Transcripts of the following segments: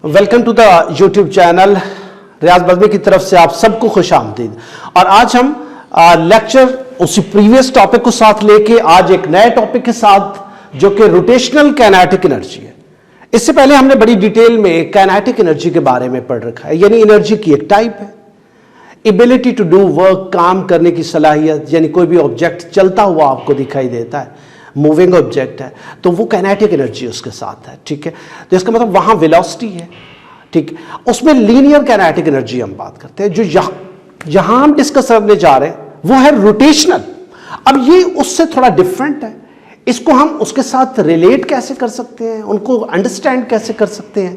Welcome to the YouTube channel. Riyaz Bazmi की तरफ से आप सबको खुश आमदीद। और आज हम लेक्चर उसी प्रीवियस टॉपिक को साथ लेके आज एक नए टॉपिक के साथ जो कि रोटेशनल काइनेटिक एनर्जी है। इससे पहले हमने बड़ी डिटेल में काइनेटिक एनर्जी के बारे में पढ़ रखा है, यानी एनर्जी की एक टाइप है, एबिलिटी टू डू वर्क, काम करने की सलाहियत, यानी कोई भी ऑब्जेक्ट चलता हुआ आपको दिखाई देता है, मूविंग ऑब्जेक्ट है, तो वो काइनेटिक एनर्जी उसके साथ है। ठीक है, तो इसका मतलब वहां वेलोसिटी है। ठीक, उसमें लीनियर काइनेटिक एनर्जी हम बात करते हैं। जो यहां हम डिस्कस करने जा रहे हैं वो है रोटेशनल। अब ये उससे थोड़ा डिफरेंट है। इसको हम उसके साथ रिलेट कैसे कर सकते हैं, उनको अंडरस्टैंड कैसे कर सकते हैं।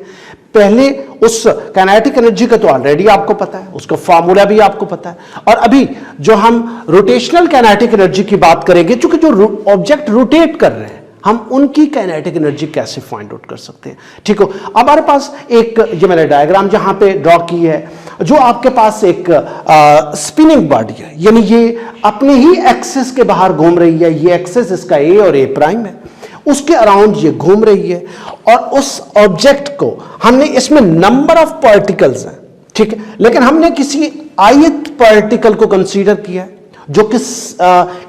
पहले उस काइनेटिक एनर्जी का तो ऑलरेडी आपको पता है, उसका फार्मूला भी आपको पता है। और अभी जो हम रोटेशनल काइनेटिक एनर्जी की बात करेंगे, चूंकि जो ऑब्जेक्ट रोटेट कर रहे हैं हम उनकी काइनेटिक एनर्जी कैसे फाइंड आउट कर सकते हैं। ठीक हो, हमारे पास एक जो मैंने डायग्राम जहां पे ड्रॉ की है, जो आपके पास एक स्पिनिंग बॉडी है, यानी ये अपने ही एक्सिस के बाहर घूम रही है। ये एक्सिस इसका ए और ए प्राइम है, उसके अराउंड ये घूम रही है। और उस ऑब्जेक्ट को हमने, इसमें नंबर ऑफ पार्टिकल्स हैं, ठीक है, लेकिन हमने किसी आयत पार्टिकल को कंसीडर किया है जो कि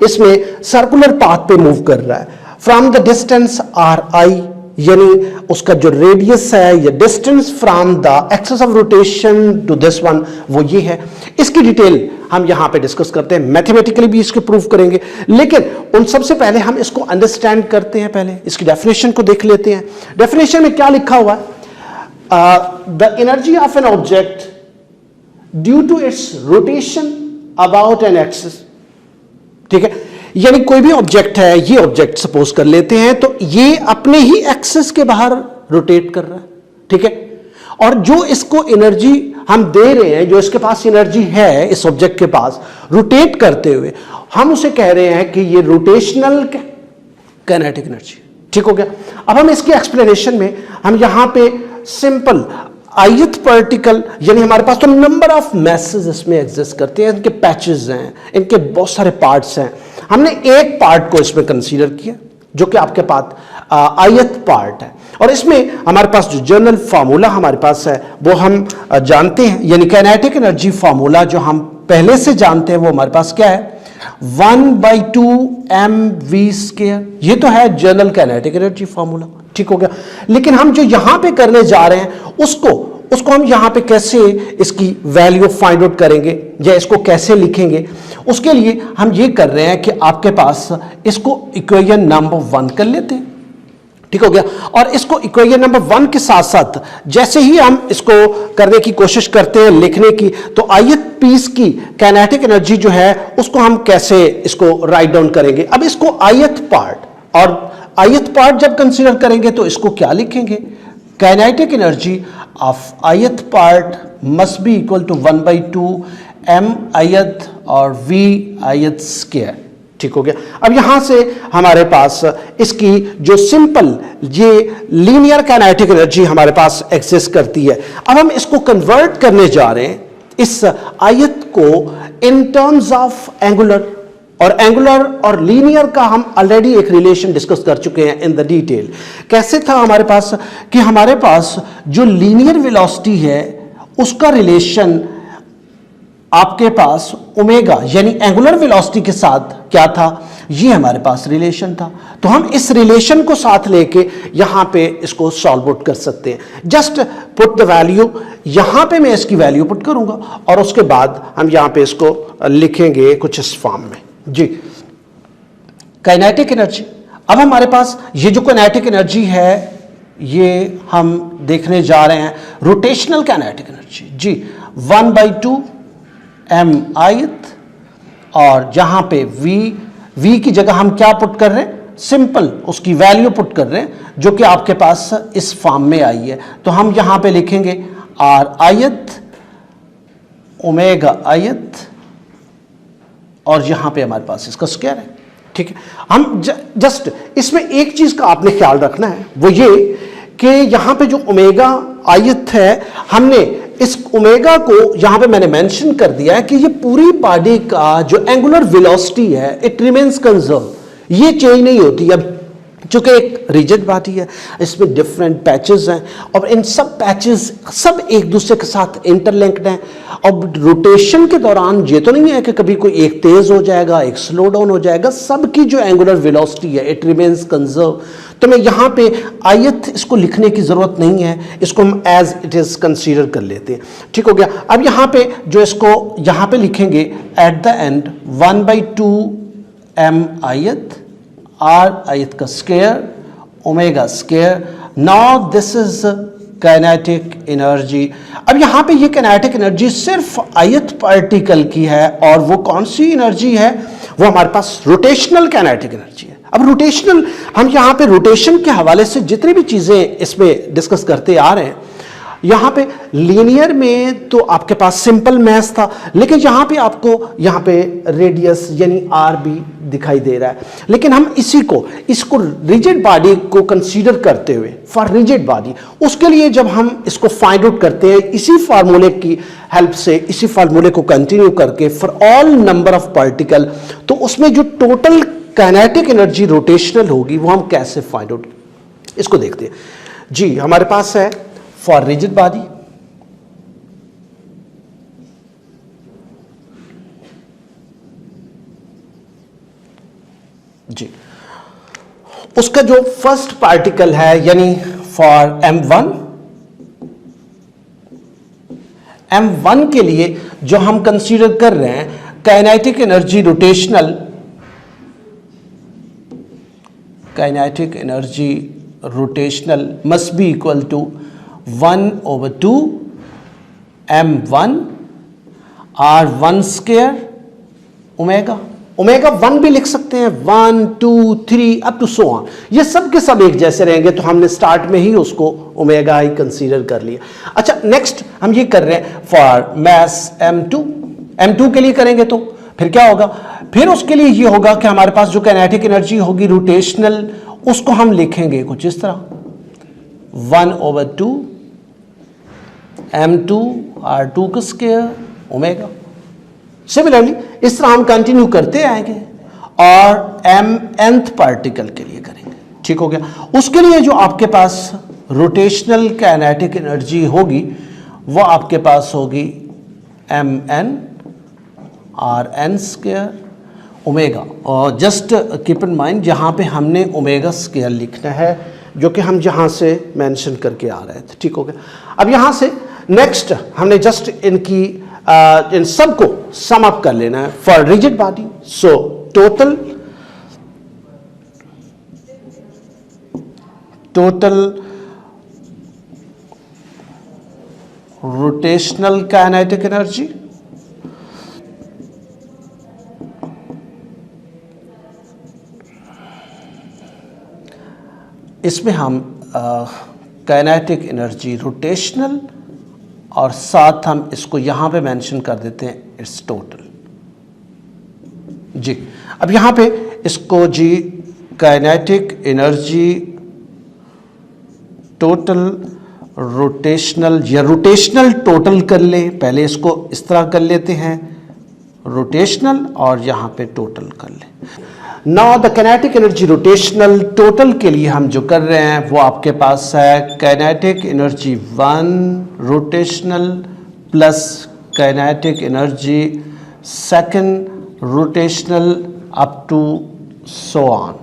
इसमें सर्कुलर पाथ पे मूव कर रहा है from the distance R I, यानी उसका जो रेडियस है या distance from the axis of rotation to this one, वो ये है। इसकी डिटेल हम यहां पे डिस्कस करते हैं, मैथमेटिकली भी इसको प्रूव करेंगे, लेकिन उन सबसे पहले हम इसको अंडरस्टैंड करते हैं। पहले इसकी डेफिनेशन को देख लेते हैं। डेफिनेशन में क्या लिखा हुआ है? The energy of an object due to its rotation about an axis. ठीक है, यानी कोई भी ऑब्जेक्ट है, ये ऑब्जेक्ट सपोज कर लेते हैं, तो ये अपने ही एक्सिस के बाहर रोटेट कर रहा है। ठीक है, और जो इसको एनर्जी हम दे रहे हैं, जो इसके पास एनर्जी है इस ऑब्जेक्ट के पास रोटेट करते हुए, हम उसे कह रहे हैं कि ये रोटेशनल काइनेटिक एनर्जी। ठीक हो गया। अब हम इसके एक्सप्लेनेशन में हम यहां पे सिंपल आयत पार्टिकल, यानी हमारे पास तो नंबर ऑफ मैसेज इसमें एग्जिस्ट करते हैं, इनके पैचेस हैं, इनके बहुत सारे पार्ट्स हैं। हमने एक पार्ट को इसमें कंसीडर किया जो कि आपके पास आयत पार्ट है, और इसमें हमारे पास जो जनरल फार्मूला हमारे पास है वो हम जानते हैं, यानी काइनेटिक एनर्जी फार्मूला जो हम पहले से जानते हैं वो हमारे पास क्या है? 1/2 mv²। ये तो है जनरल काइनेटिक एनर्जी फार्मूला। ठीक हो गया। लेकिन हम जो यहां पे करने जा रहे हैं उसको हम यहां पे कैसे इसकी वैल्यू फाइंड आउट करेंगे या इसको कैसे लिखेंगे, उसके लिए हम ये कर रहे हैं कि आपके पास इसको इक्वेशन नंबर 1 कर लेते हैं। ठीक हो गया। और इसको इक्वेशन नंबर 1 के साथ साथ जैसे ही हम इसको करने की कोशिश करते हैं लिखने की, तो आयत पीस की काइनेटिक एनर्जी जो है उसको हम कैसे इसको राइट डाउन करेंगे। अब इसको आयत पार्ट, और आयत पार्ट जब कंसीडर करेंगे तो इसको क्या लिखेंगे? Kinetic energy of ith part must be equal to 1/2 m आयत और v आयत स्क्वायर। ठीक हो गया। अब यहां से हमारे पास इसकी जो सिंपल ये लीनियर काइनेटिक एनर्जी हमारे पास एक्सिस्ट करती है। अब हम इसको कन्वर्ट करने जा रहे हैं इस आयत को इन टर्म्स ऑफ एंगुलर, और एंगुलर और लीनियर का हम ऑलरेडी एक रिलेशन डिस्कस कर चुके हैं इन द डिटेल। कैसे था हमारे पास कि हमारे पास जो लीनियर वेलोसिटी है उसका रिलेशन आपके पास ओमेगा यानी एंगुलर वेलोसिटी के साथ क्या था? ये हमारे पास रिलेशन था। तो हम इस रिलेशन को साथ लेके यहां पे इसको सॉल्व आउट कर सकते हैं। जस्ट पुट द वैल्यू, यहां पे मैं इसकी वैल्यू पुट करूंगा और उसके बाद हम यहां पे इसको लिखेंगे कुछ इस फॉर्म में। जी, काइनेटिक एनर्जी। अब हमारे पास ये जो काइनेटिक एनर्जी है ये हम देखने जा रहे हैं रोटेशनल काइनेटिक एनर्जी। जी, 1/2 m आयत, और जहां पे v की जगह हम क्या पुट कर रहे हैं? सिंपल उसकी वैल्यू पुट कर रहे हैं जो कि आपके पास इस फॉर्म में आई है। तो हम यहां पे लिखेंगे r आयत ओमेगा आयत, और यहां पे हमारे पास इसका स्क्वायर है। ठीक है, हम जस्ट इसमें एक चीज का आपने ख्याल रखना है, वो ये कि यहां पे जो ओमेगा आयत है, हमने इस ओमेगा को यहां पे मैंने मेंशन कर दिया है कि ये पूरी बॉडी का जो एंगुलर वेलोसिटी है इट रिमेन्स कंजर्व, ये चेंज नहीं होती। अब चूंकि एक रिजिड बॉडी है, इसमें डिफरेंट पैचेस हैं और इन सब पैचेस सब एक दूसरे के साथ इंटरलिंक्ड हैं। और रोटेशन के दौरान ये तो नहीं है कि कभी कोई एक तेज हो जाएगा, एक स्लो डाउन हो जाएगा, सबकी जो एंगुलर वेलोसिटी है इट रिमेन्स कंजर्व। तो मैं यहाँ पे आयत इसको लिखने की ज़रूरत नहीं है, इसको हम एज इट इज़ कंसीडर कर लेते हैं। ठीक हो गया। अब यहाँ पे जो इसको यहाँ पे लिखेंगे एट द एंड 1/2 m आयत r आयत का square omega square. Now this is kinetic energy. अब यहाँ पे ये काइनेटिक एनर्जी सिर्फ आयत पार्टिकल की है और वो कौन सी एनर्जी है, वो हमारे पास रोटेशनल काइनेटिक एनर्जी है। अब रोटेशनल, हम यहाँ पे रोटेशन के हवाले से जितनी भी चीज़ें इसमें डिस्कस करते आ रहे हैं, यहाँ पे लीनियर में तो आपके पास सिंपल मैथ था, लेकिन यहाँ पे आपको यहाँ पे रेडियस यानी आर भी दिखाई दे रहा है। लेकिन हम इसको रिजिड बॉडी को कंसीडर करते हुए फॉर रिजिड बॉडी, उसके लिए जब हम इसको फाइंड आउट करते हैं इसी फार्मूले की हेल्प से, इसी फार्मूले को कंटिन्यू करके for all number of particle, तो उसमें जो टोटल काइनेटिक एनर्जी रोटेशनल होगी वो हम कैसे फाइंड आउट, इसको देखते हैं जी। हमारे पास है फॉर रिजिड बॉडी जी, उसका जो फर्स्ट पार्टिकल है यानी फॉर m1 के लिए जो हम कंसीडर कर रहे हैं kinetic energy rotational, kinetic energy rotational must be equal to 1/2 m1 r1 square omega. Omega 1 भी लिख सकते हैं, 1 2 3 अप टू सो ऑन, ये सब के सब एक जैसे रहेंगे, तो हमने स्टार्ट में ही उसको ओमेगा ही कंसीडर कर लिया। अच्छा, नेक्स्ट हम ये कर रहे हैं फॉर मास m2 के लिए करेंगे तो फिर क्या होगा, फिर उसके लिए ये होगा कि हमारे पास जो काइनेटिक एनर्जी होगी रोटेशनल, उसको हम लिखेंगे कुछ इस तरह 1/2 m2 r2 का स्क्वायर ओमेगा। सिमिलरली इस तरह हम कंटिन्यू करते आएंगे और mnth पार्टिकल के लिए करेंगे। ठीक हो गया। उसके लिए जो आपके पास रोटेशनल काइनेटिक एनर्जी होगी वो आपके पास होगी mn rn स्क्वायर ओमेगा। और जस्ट कीप इन माइंड यहाँ पे हमने ओमेगा स्क्वायर लिखना है, जो कि हम यहाँ से मेंशन करके आ रहे थे। ठीक हो गया। अब यहाँ से नेक्स्ट हमने जस्ट इन सब को सम अप कर लेना है for rigid body. So total rotational kinetic energy इसमें हम काइनेटिक एनर्जी रोटेशनल और साथ हम इसको यहाँ पे मेंशन कर देते हैं इट्स टोटल जी। अब यहाँ पे इसको जी काइनेटिक एनर्जी टोटल रोटेशनल या रोटेशनल टोटल कर ले, पहले इसको इस तरह कर लेते हैं रोटेशनल और यहाँ पे टोटल कर ले। Now the kinetic energy rotational total के लिए हम जो कर रहे हैं वो आपके पास है kinetic energy 1 rotational plus kinetic energy second rotational up to so on,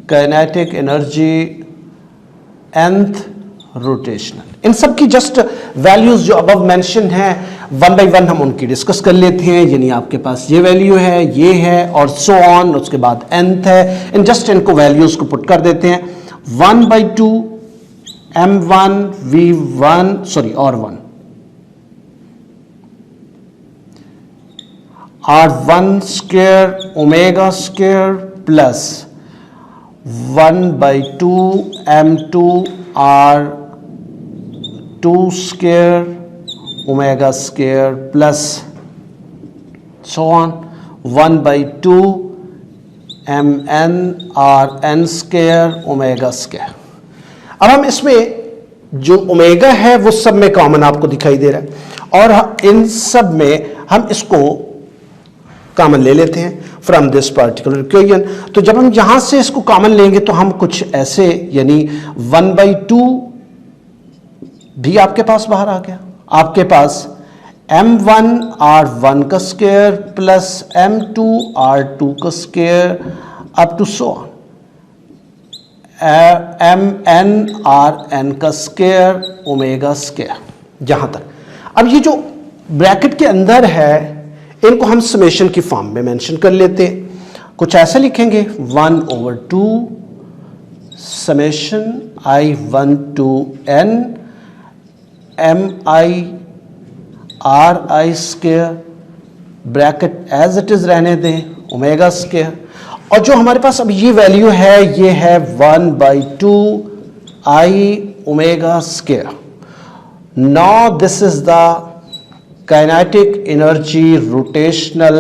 kinetic energy nth rotational. इन सब की जस्ट वैल्यूज जो अबव मेंशन है 1 by 1 हम उनकी डिस्कस कर लेते हैं। यानी आपके पास ये वैल्यू है, ये है और सो ऑन, उसके बाद nth है। इन जस्ट इनको वैल्यूज को पुट कर देते हैं 1/2 m1 v1 r1 r1 square omega square plus 1/2 m2 r2 square omega square plus so on 1/2 mn rn square omega square. अब हम इसमें जो ओमेगा है वो सब में कॉमन आपको दिखाई दे रहा है और इन सब में हम इसको कॉमन ले लेते हैं फ्रॉम दिस पर्टिकुलर इक्वेशन। तो जब हम यहां से इसको कॉमन लेंगे तो हम कुछ ऐसे, यानी 1/2 भी आपके पास बाहर आ गया। आपके पास m1 r1 का स्क्वायर प्लस m2 r2 का square up to so on mn rn का स्क्वायर ओमेगा स्क्वायर जहां तक। अब ये जो ब्रैकेट के अंदर है इनको हम समेशन की फॉर्म में मेंशन कर लेते हैं। कुछ ऐसे लिखेंगे 1/2 summation i1 to n mi ri square bracket as it is रहने दें ओमेगा स्क्वायर। और जो हमारे पास अब ये वैल्यू है ये है 1/2 i omega square. Now this is the kinetic energy rotational,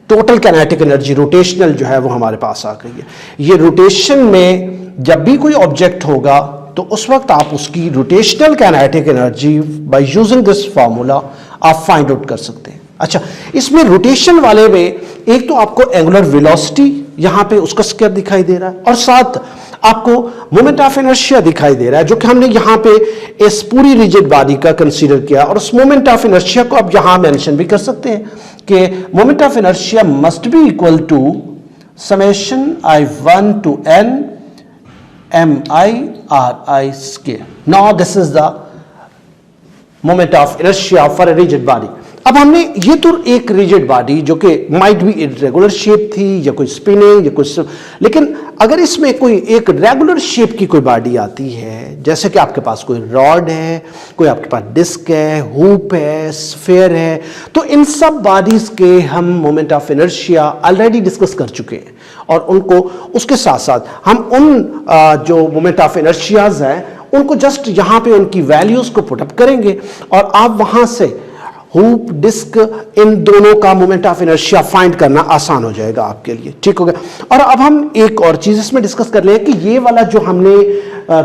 total kinetic energy rotational जो है वो हमारे पास आ गई है। ये रोटेशन में जब भी कोई ऑब्जेक्ट होगा तो उस वक्त आप उसकी rotational kinetic energy by using this formula आप फाइंड आउट कर सकते हैं। अच्छा, इसमें रोटेशन वाले में एक तो आपको एंगुलर वेलोसिटी यहां पे उसका स्क्वायर दिखाई दे रहा है और साथ आपको मोमेंट ऑफ इनर्शिया दिखाई दे रहा है, जो कि हमने यहां पे इस पूरी रिजिड बॉडी का कंसीडर किया। और उस मोमेंट ऑफ इनर्शिया को आप यहां मेंशन भी कर सकते हैं कि moment of inertia must be equal to summation i1 to n mi ri square. Now this is the moment of inertia for a rigid body. अब हमने ये तो एक रिजिड बॉडी जो कि माइट बी इरेगुलर शेप थी या कोई स्पिनिंग या कुछ, लेकिन अगर इसमें कोई एक रेगुलर शेप की कोई बॉडी आती है, जैसे कि आपके पास कोई रॉड है, कोई आपके पास डिस्क है, हुप है, स्फीयर है, तो इन सब बॉडीज के हम moment of inertia already discuss कर चुके हैं और उनको उसके साथ साथ हम उन जो मोमेंट ऑफ इनर्शियाज हैं उनको जस्ट यहां पे उनकी वैल्यूज को पुटअप करेंगे और आप वहां से हुप डिस्क इन दोनों का मोमेंट ऑफ इनर्शिया फाइंड करना आसान हो जाएगा आपके लिए। ठीक हो गया। और अब हम एक और चीज इसमें डिस्कस कर लें कि ये वाला जो हमने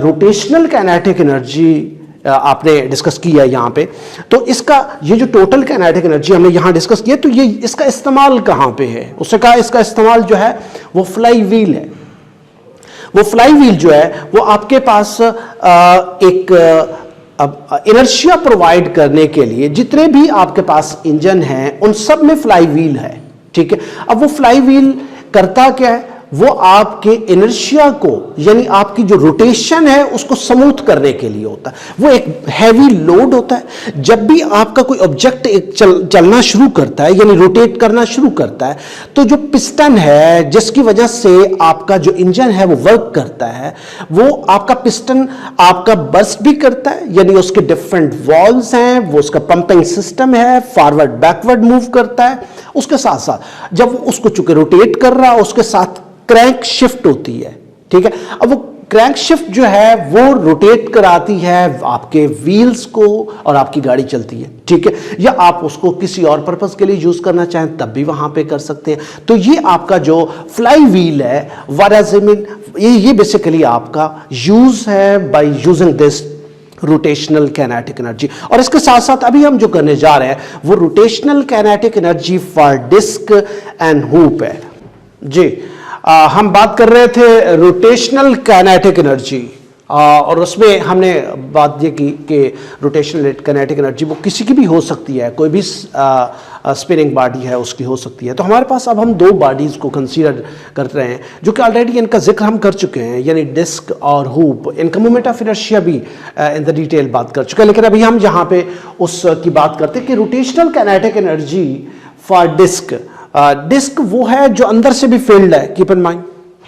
रोटेशनल काइनेटिक एनर्जी आपने डिस्कस किया है यहाँ पे, तो इसका ये जो टोटल काइनेटिक एनर्जी हमने यहाँ डिस्कस किया, तो ये इसका इस्तेमाल कहाँ पे है? उससे कहा इसका इस्तेमाल जो है वो फ्लाई व्हील है। वो फ्लाई व्हील जो है वो आपके पास एक इनर्शिया प्रोवाइड करने के लिए जितने भी आपके पास इंजन हैं उन सब में फ्लाई व्हील है। ठीक है। अब वो फ्लाई व्हील करता क्या है? वो आपके इनर्शिया को, यानी आपकी जो रोटेशन है उसको स्मूथ करने के लिए होता है। वो एक हैवी लोड होता है। जब भी आपका कोई ऑब्जेक्ट एक चलना शुरू करता है यानी रोटेट करना शुरू करता है, तो जो पिस्टन है जिसकी वजह से आपका जो इंजन है वो वर्क करता है, वो आपका पिस्टन आपका बर्स्ट भी करता है, यानी उसके डिफरेंट वॉल्व्स हैं, वो उसका पंपिंग सिस्टम है, फॉरवर्ड बैकवर्ड मूव करता है। उसके साथ साथ जब वो उसको चूंकि रोटेट कर रहा है उसके साथ क्रैंक शिफ्ट होती है। ठीक है। अब वो क्रैंक शिफ्ट जो है वो रोटेट कराती है आपके व्हील्स को और आपकी गाड़ी चलती है। ठीक है। या आप उसको किसी और पर्पस के लिए यूज करना चाहें तब भी वहां पे कर सकते हैं। तो ये आपका जो फ्लाई व्हील है ये बेसिकली आपका यूज है by using this rotational kinetic energy. और इसके साथ साथ अभी हम जो करने जा रहे हैं वो rotational kinetic energy for disc and hoop है। जी, हम बात कर रहे थे रोटेशनल काइनेटिक एनर्जी और उसमें हमने बात ये की कि रोटेशनल काइनेटिक एनर्जी वो किसी की भी हो सकती है, कोई भी स्पिनिंग बॉडी है उसकी हो सकती है। तो हमारे पास अब हम दो बॉडीज को कंसीडर कर रहे हैं जो कि ऑलरेडी इनका जिक्र हम कर चुके हैं, यानी डिस्क और हुप। इनका मोमेंट ऑफ इनर्शिया भी इन द डिटेल बात कर चुके हैं, लेकिन अभी हम यहाँ पे उसकी बात करते हैं कि rotational kinetic energy for disc. Disc वो है जो अंदर से भी फील्ड है, कीप इन माइंड।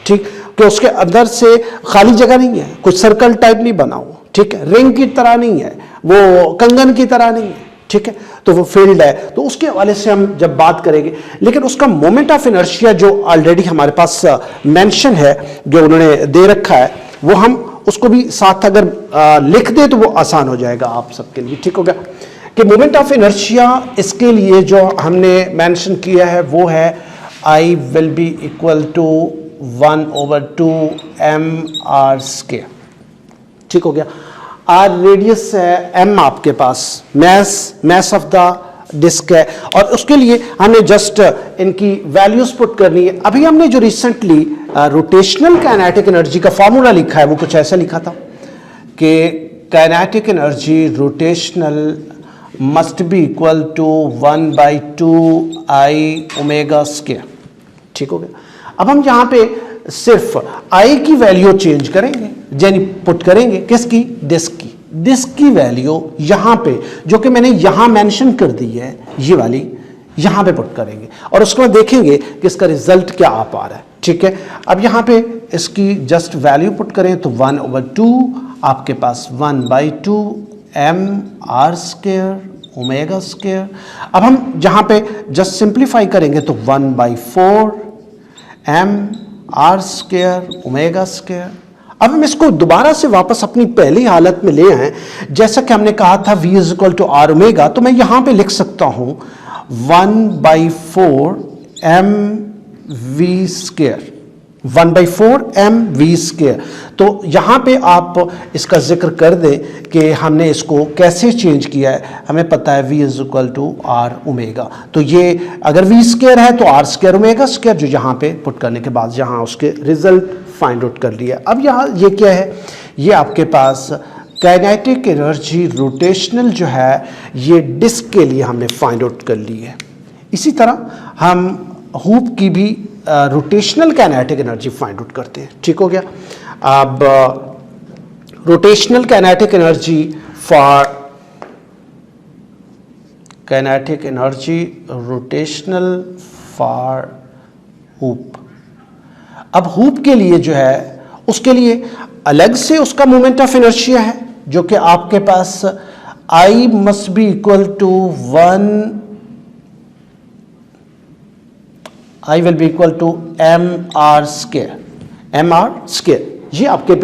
ठीक, कि उसके अंदर से खाली जगह नहीं है, कुछ सर्कल टाइप नहीं बना हुआ। ठीक है। रिंग की तरह नहीं है, वो कंगन की तरह नहीं है। ठीक है। तो वो फील्ड है, तो उसके हवाले से हम जब बात करेंगे, लेकिन उसका मोमेंट ऑफ इनर्शिया जो ऑलरेडी हमारे पास मेंशन है, जो उन्होंने दे रखा है, वो हम उसको भी साथ अगर लिख दे तो वो आसान हो जाएगा आप सबके लिए। ठीक हो गया कि मोमेंट ऑफ इनर्शिया इसके लिए जो हमने मेंशन किया है वो है I will be equal to 1/2 mr square. ठीक हो गया। r रेडियस है, m आपके पास मैस ऑफ द डिस्क है, और उसके लिए हमने जस्ट इनकी वैल्यूज पुट करनी है। अभी हमने जो रिसेंटली रोटेशनल काइनेटिक एनर्जी का फॉर्मूला लिखा है वो कुछ ऐसा लिखा था कि kinetic energy rotational must be equal to 1/2 omega square. ठीक हो गया। अब हम यहाँ पे सिर्फ आई की वैल्यू चेंज करेंगे, यानी पुट करेंगे किसकी, डिस्क की। डिस्क की वैल्यू यहां पे जो कि मैंने यहां मेंशन कर दी है, ये वाली यहां पे पुट करेंगे और उसके बाद देखेंगे कि इसका रिजल्ट क्या आ पा रहा है। ठीक है, अब यहां पे इसकी जस्ट वैल्यू पुट करें तो 1/2 आपके पास 1/2 mr² ओमेगा स्क्वायर। अब हम जहां पे जस्ट सिंप्लीफाई करेंगे तो 1/4 mr² ओमेगा स्क्वायर। अब हम इसको दोबारा से वापस अपनी पहली हालत में ले आए, जैसा कि हमने कहा था v = r ओमेगा, तो मैं यहां पे लिख सकता हूं 1/4 mv², 1/4 mv²। तो यहां पे आप इसका जिक्र कर दें कि हमने इसको कैसे चेंज किया है। हमें पता है v = r ओमेगा, तो ये अगर v² है तो r² ओमेगा स्क्वायर, जो यहां पे पुट करने के बाद यहां उसके रिजल्ट फाइंड आउट कर लिया। अब यहाँ ये क्या है, ये आपके पास काइनेटिक एनर्जी रोटेशनल जो है ये डिस्क के लिए हमने फाइंड आउट कर ली है। इसी तरह हम हुप की भी rotational kinetic energy find out करते हैं। ठीक हो गया। अब rotational kinetic energy for kinetic energy rotational for hoop. अब हुप के लिए जो है उसके लिए अलग से उसका मोमेंट ऑफ इनर्शिया है, जो कि आपके पास I must be equal to 1 I will be equal to mr², ये आपके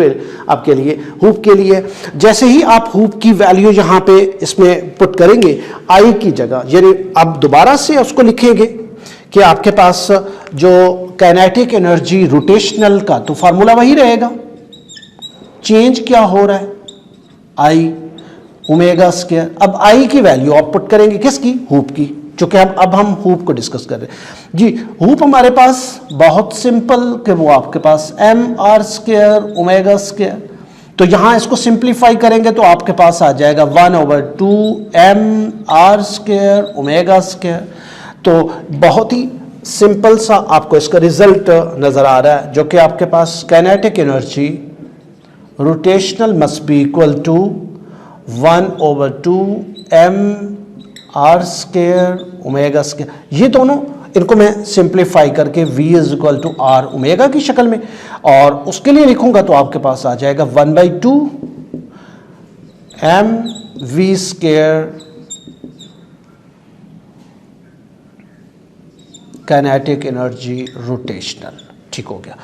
लिए हुप के लिए। जैसे ही आप हुप की वैल्यू यहां पे इसमें पुट करेंगे I की जगह, यानी अब दोबारा से उसको लिखेंगे कि आपके पास जो काइनेटिक एनर्जी रोटेशनल का तो फार्मूला वही रहेगा, चेंज क्या हो रहा है आई ओमेगा स्क्वायर। अब आई की वैल्यू आप पुट करेंगे किसकी, हुप की, चूंकि अब हम हुप को डिस्कस कर रहे हैं जी। हुप हमारे पास बहुत सिंपल कि वो आपके पास mr² ओमेगा स्क्वायर, तो यहां इसको सिंप्लीफाई करेंगे तो आपके पास आ जाएगा 1/2 mr² ओमेगा स्क्वायर। तो बहुत ही सिंपल सा आपको इसका रिजल्ट नजर आ रहा है, जो कि आपके पास kinetic energy rotational must be equal to 1/2 mr² omega square. ये दोनों इनको मैं सिंप्लीफाई करके v = r ओमेगा की शक्ल में, और उसके लिए लिखूंगा तो आपके पास आ जाएगा 1/2 mv² काइनेटिक एनर्जी रोटेशनल। ठीक हो गया।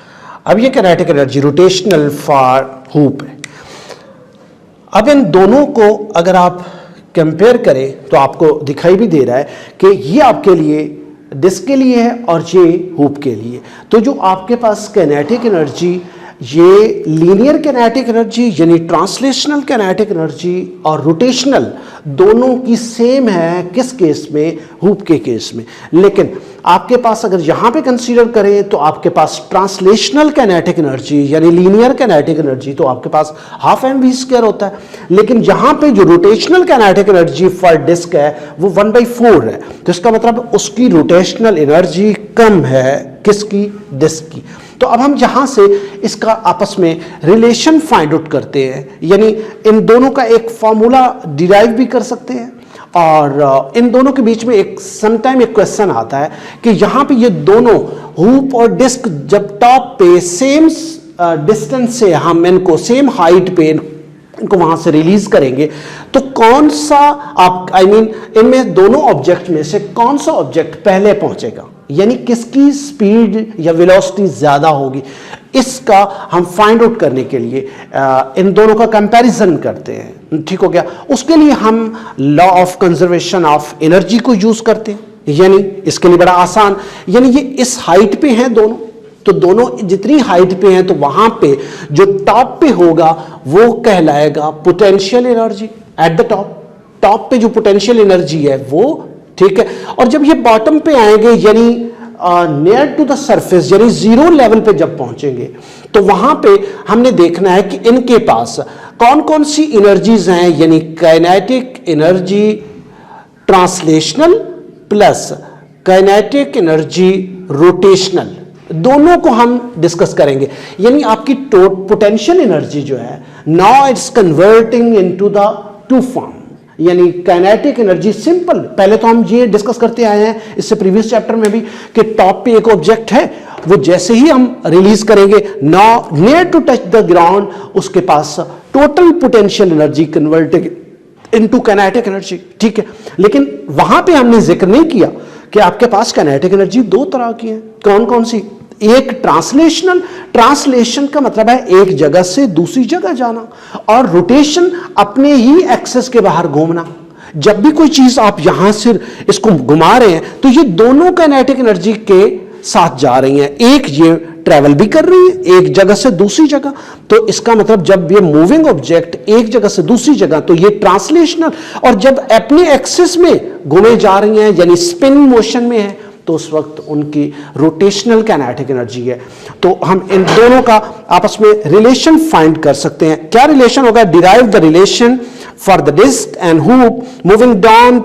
अब ये kinetic energy rotational for hoop है। अब इन दोनों को अगर आप कंपेयर करें तो आपको दिखाई भी दे रहा है कि ये आपके लिए डिस्क के लिए है और ये हुप के लिए। तो जो आपके पास काइनेटिक एनर्जी, ये लीनियर काइनेटिक एनर्जी यानी ट्रांसलेशनल काइनेटिक एनर्जी और रोटेशनल दोनों की सेम है किस केस में, हुप के केस में। लेकिन आपके पास अगर यहां पे कंसीडर करें तो आपके पास ट्रांसलेशनल काइनेटिक एनर्जी यानी लीनियर काइनेटिक एनर्जी तो आपके पास ½ mv² होता है, लेकिन यहां पे जो rotational kinetic energy for disc है वो 1/4 है। तो इसका मतलब उसकी रोटेशनल एनर्जी कम है किसकी, डिस्क की। तो अब हम यहां से इसका आपस में रिलेशन फाइंड आउट करते हैं, यानी इन दोनों का एक फॉर्मूला डिराइव भी कर सकते हैं, और इन दोनों के बीच में एक समटाइम एक क्वेश्चन आता है कि यहां पे ये दोनों हुप और डिस्क जब टॉप पे सेम डिस्टेंस से हम इनको सेम हाइट पे इनको वहां से रिलीज करेंगे तो कौन सा आप इनमें दोनों ऑब्जेक्ट में से कौन सा ऑब्जेक्ट पहले पहुंचेगा, यानी किसकी स्पीड या वेलोसिटी ज्यादा होगी, इसका हम फाइंड आउट करने के लिए इन दोनों का कंपैरिजन करते हैं। ठीक हो गया। उसके लिए हम law of conservation of energy को यूज करते हैं, यानी इसके लिए बड़ा आसान, यानी ये इस हाइट पे हैं दोनों, तो दोनों जितनी हाइट पे हैं तो वहां पे जो टॉप पे होगा वो कहलाएगा potential energy at the top. Top पे जो पोटेंशियल एनर्जी है वो ठीक है। और जब ये बॉटम पे आएंगे यानी नियर टू द सरफेस यानी जीरो लेवल पे जब पहुंचेंगे तो वहां पे हमने देखना है कि इनके पास कौन कौन सी एनर्जीज हैं, यानी kinetic energy translational plus kinetic energy rotational, दोनों को हम डिस्कस करेंगे। यानी आपकी पोटेंशियल एनर्जी जो है now it's converting into the two form, यानी काइनेटिक एनर्जी सिंपल। पहले तो हम ये डिस्कस करते आए हैं इससे प्रीवियस चैप्टर में भी कि टॉप पे एक ऑब्जेक्ट है, वो जैसे ही हम रिलीज करेंगे now near to touch the ground उसके पास total potential energy converted into kinetic energy, ठीक है। लेकिन वहां पे हमने जिक्र नहीं किया कि आपके पास काइनेटिक एनर्जी दो तरह की है। कौन कौन सी? एक ट्रांसलेशनल, ट्रांसलेशन का मतलब है एक जगह से दूसरी जगह जाना, और रोटेशन अपने ही एक्सेस के बाहर घूमना। जब भी कोई चीज आप यहां से इसको घुमा रहे हैं तो ये दोनों काइनेटिक एनर्जी के साथ जा रही हैं, एक ये ट्रैवल भी कर रही है एक जगह से दूसरी जगह। तो इसका मतलब जब ये मूविंग ऑब्जेक्ट एक जगह से दूसरी जगह तो ये ट्रांसलेशनल, और जब अपने एक्सिस में घूमे जा रही हैं यानी स्पिन मोशन में है तो उस वक्त उनकी रोटेशनल काइनेटिक एनर्जी है। तो हम इन दोनों का आपस में रिलेशन फाइंड कर सकते हैं। क्या रिलेशन होगा? Derive the relation for the disc and hoop moving down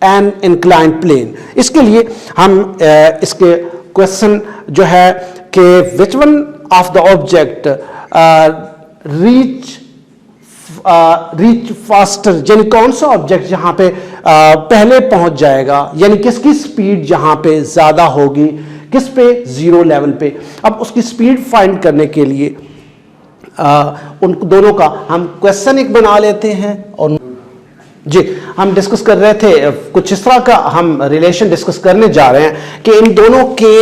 an inclined plane. इसके लिए हम इसके क्वेश्चन जो है कि which one of the object reach faster, यानी कौन सा ऑब्जेक्ट जहां पे पहले पहुंच जाएगा, यानी किसकी स्पीड जहां पे ज्यादा होगी, किस पे? जीरो लेवल पे। अब उसकी स्पीड फाइंड करने के लिए उन दोनों का हम क्वेश्चन एक बना लेते हैं। और जी हम डिस्कस कर रहे थे कुछ इस तरह का हम रिलेशन डिस्कस करने जा रहे हैं कि इन दोनों के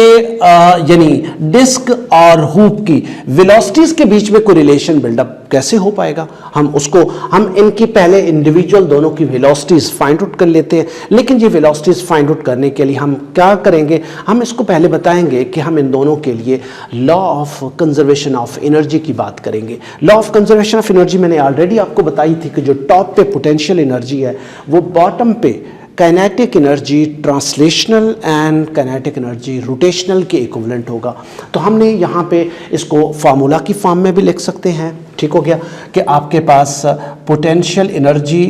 यानी डिस्क और हुप की वेलोसिटीज के बीच में कोई रिलेशन बिल्डअप कैसे हो पाएगा। हम इनकी पहले इंडिविजुअल दोनों की वेलोसिटीज फाइंड आउट कर लेते हैं। लेकिन ये वेलोसिटीज फाइंड आउट करने के लिए हम क्या करेंगे, हम इसको पहले बताएंगे कि हम इन दोनों के लिए law of conservation of energy की बात करेंगे। Law of conservation of energy मैंने ऑलरेडी आपको बताई थी कि जो टॉप पे पोटेंशियल एनर्जी है वो बॉटम पे kinetic energy translational and kinetic energy rotational के इक्विवेलेंट होगा। तो हमने यहाँ पे इसको फार्मूला की फॉर्म में भी लिख सकते हैं। ठीक हो गया कि आपके पास potential energy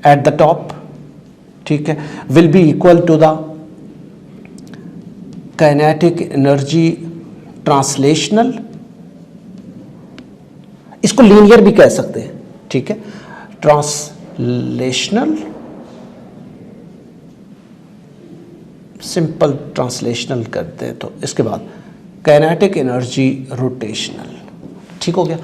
at the top, ठीक है, will be equal to the kinetic energy translational, इसको लीनियर भी कह सकते हैं, ठीक है, ट्रांसलेशनल, सिंपल ट्रांसलेशनल करते हैं तो इसके बाद काइनेटिक एनर्जी रोटेशनल। ठीक हो गया।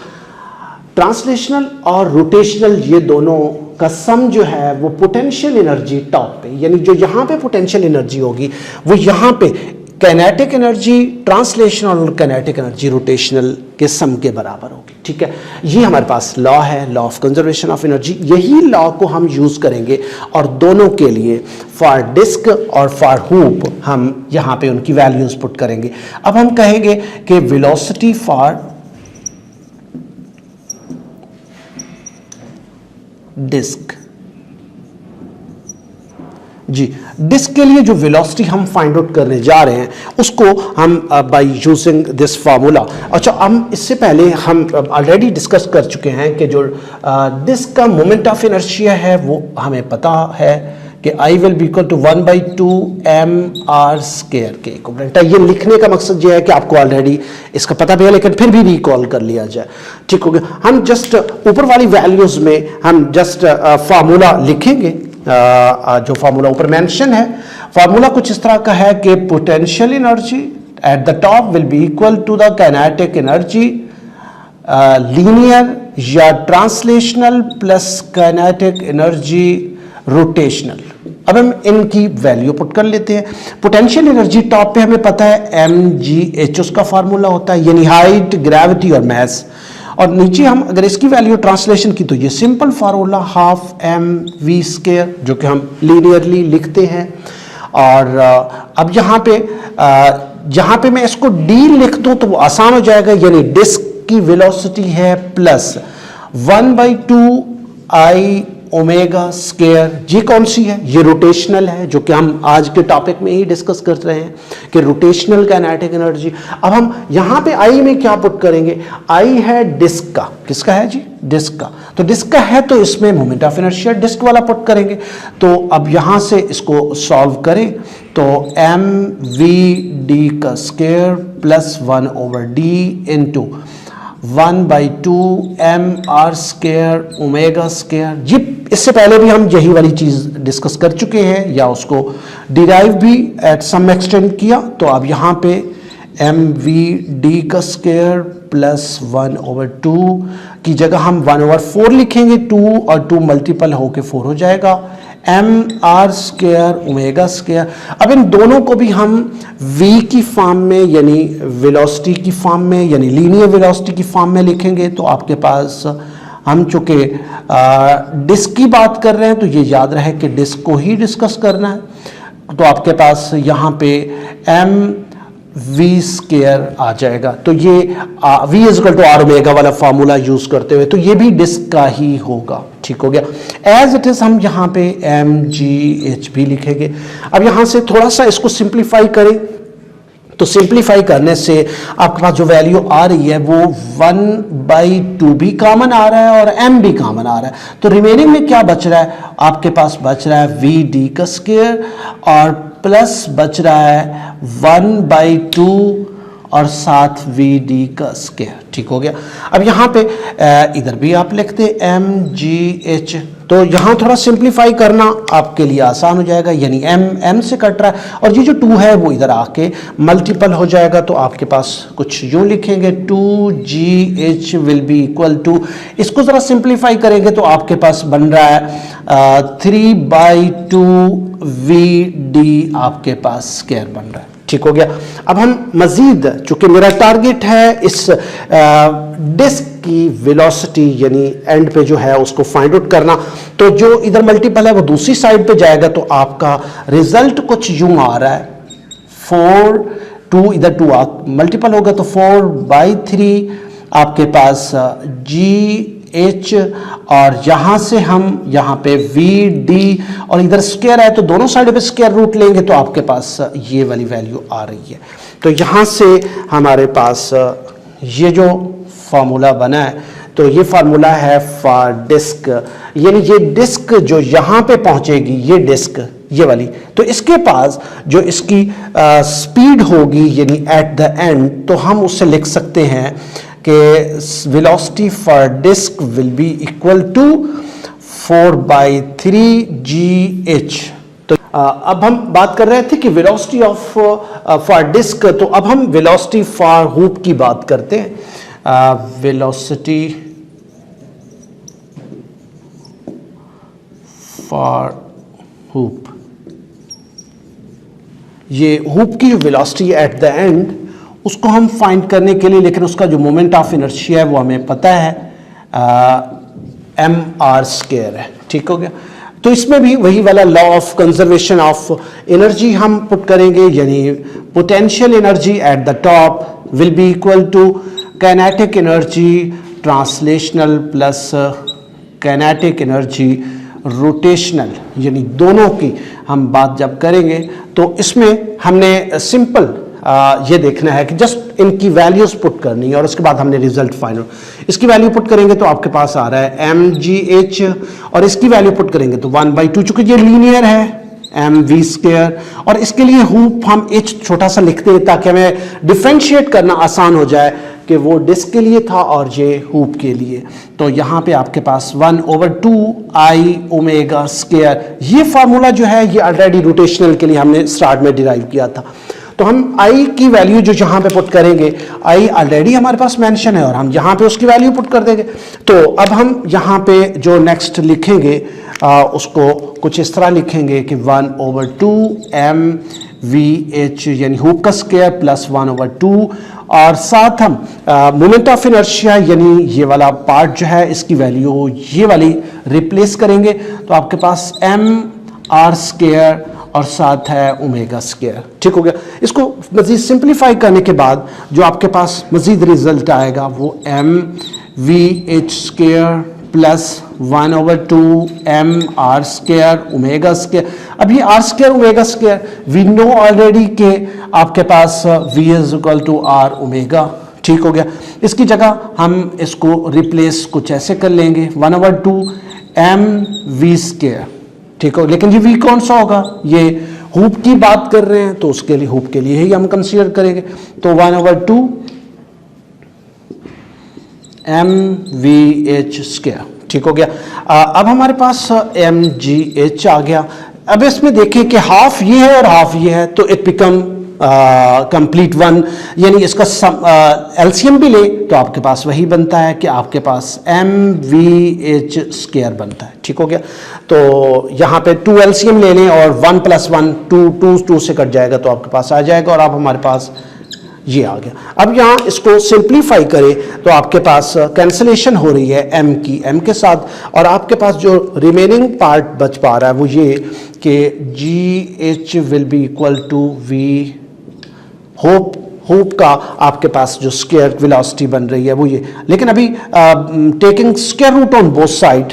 ट्रांसलेशनल और रोटेशनल ये दोनों का सम जो है वो पोटेंशियल एनर्जी टॉप पे, यानी जो यहां पे पोटेंशियल एनर्जी होगी वो यहां पे काइनेटिक एनर्जी ट्रांसलेशनल और काइनेटिक एनर्जी रोटेशनल के सम के बराबर होगी। ठीक है, ये हमारे पास लॉ है, law of conservation of energy. यही लॉ को हम यूज करेंगे और दोनों के लिए फॉर डिस्क और फॉर हुप हम यहां पे उनकी वैल्यूज पुट करेंगे। अब हम कहेंगे कि वेलोसिटी फॉर डिस्क, जी डिस्क के लिए जो वेलोसिटी हम फाइंड आउट करने जा रहे हैं उसको हम बाय यूजिंग दिस फार्मूला। अच्छा, हम इससे पहले हम ऑलरेडी डिस्कस कर चुके हैं कि जो डिस्क का मोमेंट ऑफ इनर्शिया है वो हमें पता है कि I will be equal to 1/2 mr² के इक्विवेलेंट है। ये लिखने का मकसद ये है कि आपको ऑलरेडी इसका पता भी है लेकिन फिर भी रिकॉल कर लिया जाए। ठीक हो गया। हम जस्ट ऊपर वाली वैल्यूज में हम जस्ट फार्मूला लिखेंगे। जो फार्मूला ऊपर मेंशन है, फार्मूला कुछ इस तरह का है कि potential energy at the top will be equal to the kinetic energy linear या translational plus kinetic energy rotational. अब हम इनकी वैल्यू पुट कर लेते हैं। पोटेंशियल एनर्जी टॉप पे हमें पता है mgh उसका फार्मूला होता है, यानी हाइट, ग्रेविटी और मास। और नीचे हम अगर इसकी वैल्यू ट्रांसलेशन की तो ये सिंपल फार्मूला हाफ mv², जो कि हम लीनियरली लिखते हैं। और अब यहाँ पे मैं इसको d लिख दूं तो वो आसान हो जाएगा, यानी डिस्क की वेलोसिटी है प्लस 1/2 I ओमेगा स्क्वायर, ये कौन सी है? ये रोटेशनल है, जो कि हम आज के टॉपिक में ही डिस्कस कर रहे हैं कि रोटेशनल काइनेटिक एनर्जी। अब हम यहां पे आई में क्या पुट करेंगे? आई है डिस्क का, किसका है जी? डिस्क का। तो डिस्क का है तो इसमें मोमेंट ऑफ इनर्शिया डिस्क वाला पुट करेंगे। तो अब यहां से इसको सॉल्व करें तो एम वी डी का square plus 1/d into 1/2 mr square omega square. जी इससे पहले भी हम यही वाली चीज डिस्कस कर चुके हैं या उसको डिराइव भी एट सम एक्सटेंट किया। तो अब यहाँ पे mvd का स्क्वायर प्लस 1/2 की जगह हम 1/4 लिखेंगे, 2 और 2 मल्टीपल होके 4 हो जाएगा, mr स्क्वायर ओमेगा स्क्वायर। अब इन दोनों को भी हम v की फॉर्म में यानी वेलोसिटी की फॉर्म में यानी लीनियर वेलोसिटी की फॉर्म में लिखेंगे। तो आपके पास हम चूंकि डिस्क की बात कर रहे हैं तो ये याद रहे कि डिस्क को ही डिस्कस करना है। तो आपके पास यहाँ पे m v स्क्वायर आ जाएगा। तो ये v equal to R omega वाला फार्मूला यूज करते हुए तो ये भी डिस्क का ही होगा। ठीक हो गया। एज इट इज हम यहाँ पे mgh भी लिखेंगे। अब यहाँ से थोड़ा सा इसको सिंप्लीफाई करें तो सिंप्लीफाई करने से आपके पास जो वैल्यू आ रही है वो 1/2 भी कॉमन आ रहा है और m भी कॉमन आ रहा है। तो रिमेनिंग में क्या बच रहा है? आपके पास बच रहा है vd का स्क्वायर और प्लस बच रहा है 1/2 और साथ vd का स्क्वायर। ठीक हो गया। अब यहाँ पे इधर भी आप लिखते mgh, तो यहाँ थोड़ा सिंप्लीफाई करना आपके लिए आसान हो जाएगा, यानी m से कट रहा है और ये जो 2 है वो इधर आके मल्टीपल हो जाएगा। तो आपके पास कुछ यूं लिखेंगे 2gh will be equal to, इसको जरा सिंप्लीफाई करेंगे तो आपके पास बन रहा है 3/2 vd आपके पास स्क्वायर बन रहा है। ठीक हो गया। अब हम मजीद, चूंकि मेरा टारगेट है इस डिस्क की वेलोसिटी यानी एंड पे जो है उसको फाइंड आउट करना, तो जो इधर मल्टीपल है वो दूसरी साइड पे जाएगा। तो आपका रिजल्ट कुछ यूं आ रहा है 4 2 इधर 2 मल्टीपल होगा तो 4/3 आपके पास GH और यहां से हम यहां पे VD और इधर स्क्वायर है तो दोनों साइड पे स्क्वायर रूट लेंगे तो आपके पास ये वाली वैल्यू आ रही है। तो यहां से हमारे पास ये जो फार्मूला बना है तो ये फार्मूला है फॉर डिस्क, यानी ये डिस्क जो यहां पे पहुंचेगी, ये डिस्क ये वाली, तो इसके पास जो इसकी स्पीड होगी यानी एट द एंड, तो हम उससे लिख सकते हैं कि velocity for disc will be equal to 4/3 GH। तो अब हम बात कर रहे थे कि वेलोसिटी ऑफ फॉर डिस्क, तो अब हम वेलोसिटी फॉर हुप की बात करते हैं। वेलोसिटी फॉर हुप, ये हुप की जो वेलोसिटी एट द एंड उसको हम फाइंड करने के लिए, लेकिन उसका जो मोमेंट ऑफ इनर्शिया है वो हमें पता है mr स्क्वायर है। ठीक हो गया। तो इसमें भी वही वाला law of conservation of energy हम पुट करेंगे, यानी potential energy at the top will be equal to kinetic energy translational plus kinetic energy rotational, यानी दोनों की हम बात जब करेंगे तो इसमें हमने सिंपल ये देखना है कि जस्ट इनकी वैल्यूज पुट करनी है और उसके बाद हमने रिजल्ट फाइंड, इसकी वैल्यू पुट करेंगे तो आपके पास आ रहा है mgh और इसकी वैल्यू पुट करेंगे तो 1/2, चूंकि ये लीनियर है mv स्क्वायर, और इसके लिए हुप हम h छोटा सा लिखते हैं ताकि हमें डिफरेंशिएट करना आसान हो जाए कि वो डिस्क के लिए था और ये हुप के लिए। तो यहाँ पे आपके पास 1/2 i ओमेगा स्क्वायर, ये फार्मूला जो है ये ऑलरेडी रोटेशनल के लिए हमने स्टार्ट में डिराइव किया था। तो हम i की वैल्यू जो यहाँ पे पुट करेंगे, i ऑलरेडी हमारे पास मेंशन है और हम यहाँ पे उसकी वैल्यू पुट कर देंगे। तो अब हम यहाँ पे जो नेक्स्ट लिखेंगे उसको कुछ इस तरह लिखेंगे कि 1/2 mvh यानी हुप का स्क्वायर प्लस 1/2 और साथ हम मोमेंट ऑफ इनर्शिया यानी ये वाला पार्ट जो है इसकी वैल्यू ये वाली रिप्लेस करेंगे तो आपके पास mr स्क्वायर और साथ है ओमेगा स्क्वायर। ठीक हो गया। इसको मजीद सिंप्लीफाई करने के बाद जो आपके पास मजीद रिजल्ट आएगा वो mvh square plus 1/2 m r² omega square. अब ये r² omega square we know already के आपके पास v is equal to r omega, ठीक हो गया। इसकी जगह हम इसको रिप्लेस कुछ ऐसे कर लेंगे 1/2 mv², ठीक हो। लेकिन ये v कौन सा होगा, ये हुप की बात कर रहे हैं तो उसके लिए हुप के लिए ही हम कंसीडर करेंगे, तो 1/2 mvh², ठीक हो गया। अब हमारे पास mgh आ गया। अब इसमें देखें कि हाफ ये है और हाफ ये है, तो इट बिकम कंप्लीट वन, यानी इसका एलसीएम भी ले तो आपके पास वही बनता है कि आपके पास mvh² बनता है, ठीक हो गया। तो यहाँ पे 2 एलसीएम ले लें और 1 + 1 2 से कट जाएगा तो आपके पास आ जाएगा, और अब हमारे पास ये आ गया। अब यहाँ इसको सिंप्लीफाई करें तो आपके पास कैंसलेशन हो रही है m की m के साथ, और आपके पास जो रिमेनिंग पार्ट बच पा रहा है वो ये कि GH will be equal to V hoop का आपके पास जो स्क्वायर वेलोसिटी बन रही है वो ये। लेकिन अभी taking square root on both side,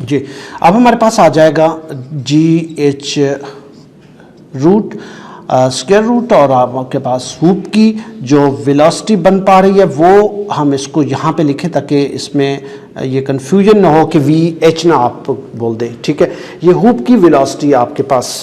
जी, अब हमारे पास आ जाएगा GH रूट स्क्वायर रूट, और आपके पास हुप की जो वेलोसिटी बन पा रही है वो हम इसको यहाँ पे लिखें ताकि इसमें ये कन्फ्यूजन ना हो कि VH ना आप बोल दें, ठीक है। ये हुप की वेलोसिटी आपके पास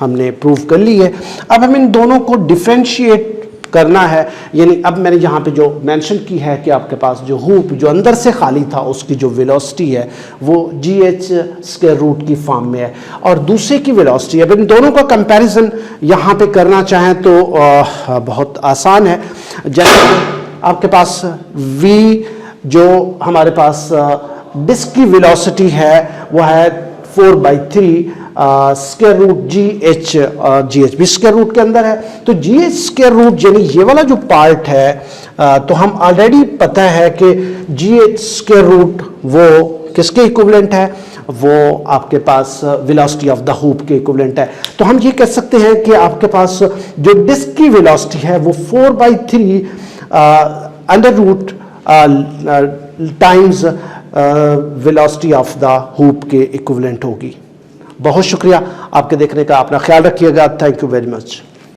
हमने प्रूव कर ली है। अब हम इन दोनों को डिफरेंशिएट करना है, यानी अब मैंने यहाँ पे जो मेंशन की है कि आपके पास जो हुप जो अंदर से खाली था उसकी जो वेलोसिटी है वो GH² की फॉर्म में है, और दूसरे की वेलोसिटी। अब इन दोनों का कंपैरिजन यहाँ पे करना चाहें तो बहुत आसान है। जैसे आपके पास V जो हमारे पास डिस्क की वेलोसिटी है वो है 4/3 स्क्वायर रूट GH भी स्क्वायर रूट के अंदर है, तो GH² यानी ये वाला जो पार्ट है तो हम ऑलरेडी पता है कि GH² वो किसके इक्विवेलेंट है, वो आपके पास वेलोसिटी ऑफ द हुप के इक्विवेलेंट है। तो हम ये कह सकते हैं कि आपके पास जो डिस्क की वेलोसिटी है वो 4/3 √ times velocity of the hoop के इक्विवेलेंट होगी। बहुत शुक्रिया आपके देखने का, अपना ख्याल रखिएगा। Thank you very much.